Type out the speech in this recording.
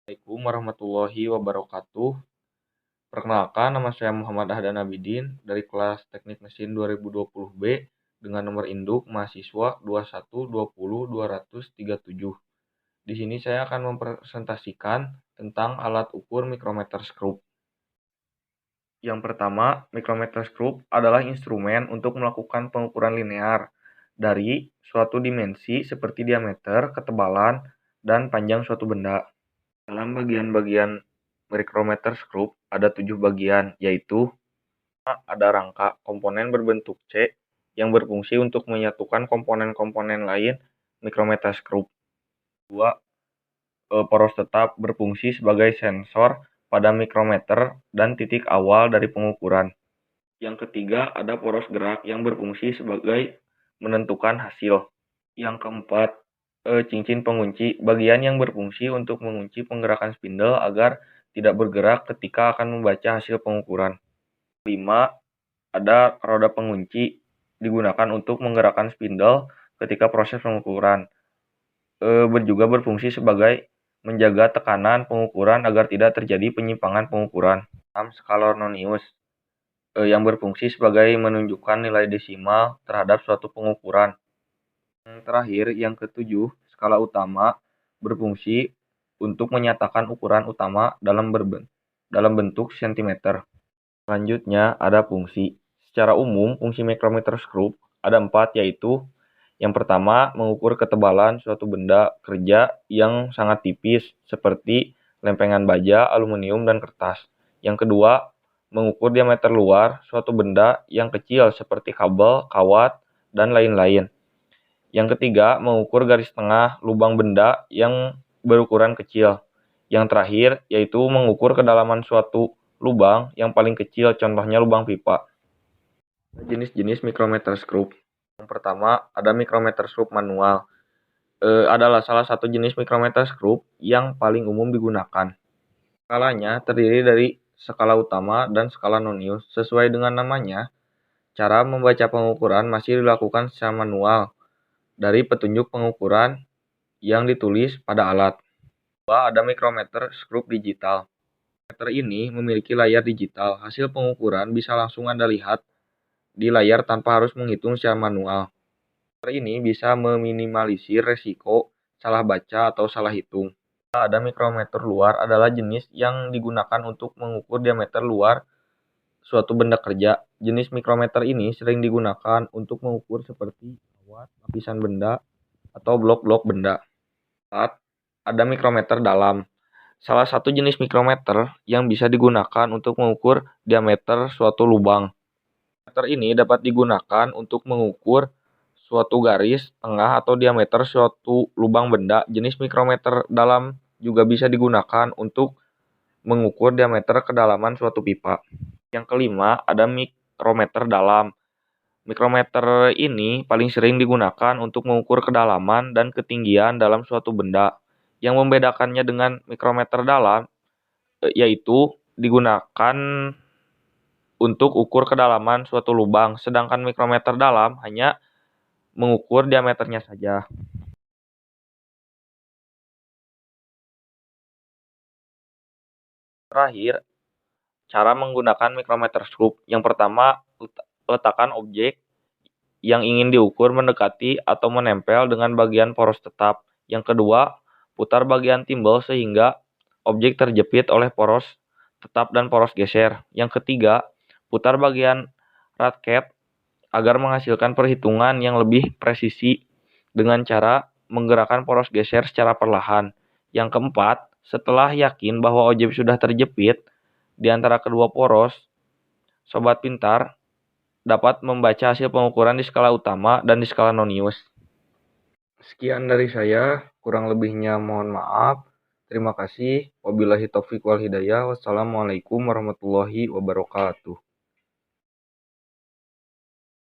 Assalamualaikum warahmatullahi wabarakatuh. Perkenalkan, nama saya Muhammad Ahdan Abidin dari kelas Teknik Mesin 2020B dengan nomor induk mahasiswa 2120237. Di sini saya akan mempresentasikan tentang alat ukur mikrometer skrup. Yang pertama, mikrometer skrup adalah instrumen untuk melakukan pengukuran linear dari suatu dimensi seperti diameter, ketebalan, dan panjang suatu benda. Dalam bagian-bagian mikrometer skrup ada 7 bagian, yaitu ada rangka komponen berbentuk C yang berfungsi untuk menyatukan komponen-komponen lain mikrometer skrup. 2. Poros tetap berfungsi sebagai sensor pada mikrometer dan titik awal dari pengukuran. Yang ketiga ada poros gerak yang berfungsi sebagai menentukan hasil. Yang keempat, cincin pengunci, bagian yang berfungsi untuk mengunci penggerakan spindle agar tidak bergerak ketika akan membaca hasil pengukuran. 5. Ada roda pengunci, digunakan untuk menggerakkan spindle ketika proses pengukuran. Juga berfungsi sebagai menjaga tekanan pengukuran agar tidak terjadi penyimpangan pengukuran. 6. Skala Nonius, yang berfungsi sebagai menunjukkan nilai desimal terhadap suatu pengukuran. Yang terakhir, yang ketujuh, skala utama berfungsi untuk menyatakan ukuran utama dalam bentuk cm. Selanjutnya ada fungsi. Secara umum, fungsi mikrometer skrup ada 4, yaitu yang pertama, mengukur ketebalan suatu benda kerja yang sangat tipis seperti lempengan baja, aluminium, dan kertas. Yang kedua, mengukur diameter luar suatu benda yang kecil seperti kabel, kawat, dan lain-lain. Yang ketiga, mengukur garis tengah lubang benda yang berukuran kecil. Yang terakhir, yaitu mengukur kedalaman suatu lubang yang paling kecil, contohnya lubang pipa. Jenis-jenis mikrometer skrup. Yang pertama, ada mikrometer skrup manual. Adalah salah satu jenis mikrometer skrup yang paling umum digunakan. Skalanya terdiri dari skala utama dan skala Nonius. Sesuai dengan namanya, cara membaca pengukuran masih dilakukan secara manual dari petunjuk pengukuran yang ditulis pada alat. Ada mikrometer skrup digital. Mikrometer ini memiliki layar digital. Hasil pengukuran bisa langsung Anda lihat di layar tanpa harus menghitung secara manual. Mikrometer ini bisa meminimalisir resiko salah baca atau salah hitung. Ada mikrometer luar adalah jenis yang digunakan untuk mengukur diameter luar suatu benda kerja. Jenis mikrometer ini sering digunakan untuk mengukur seperti kawat, lapisan benda, atau blok-blok benda. 4. Ada mikrometer dalam. Salah satu jenis mikrometer yang bisa digunakan untuk mengukur diameter suatu lubang. Mikrometer ini dapat digunakan untuk mengukur suatu garis tengah atau diameter suatu lubang benda. Jenis mikrometer dalam juga bisa digunakan untuk mengukur diameter kedalaman suatu pipa. Yang kelima, ada mikrometer dalam. Mikrometer ini paling sering digunakan untuk mengukur kedalaman dan ketinggian dalam suatu benda. Yang membedakannya dengan mikrometer dalam yaitu digunakan untuk ukur kedalaman suatu lubang, sedangkan mikrometer dalam hanya mengukur diameternya saja. Terakhir, cara menggunakan mikrometer skrup. Yang pertama, letakkan objek yang ingin diukur mendekati atau menempel dengan bagian poros tetap. Yang kedua, putar bagian timbal sehingga objek terjepit oleh poros tetap dan poros geser. Yang ketiga, putar bagian ratchet agar menghasilkan perhitungan yang lebih presisi dengan cara menggerakkan poros geser secara perlahan. Yang keempat, setelah yakin bahwa objek sudah terjepit di antara kedua poros, sobat pintar dapat membaca hasil pengukuran di skala utama dan di skala Nonius. Sekian dari saya, kurang lebihnya mohon maaf. Terima kasih. Wabillahi taufiq wal hidayah. Wassalamualaikum warahmatullahi wabarakatuh.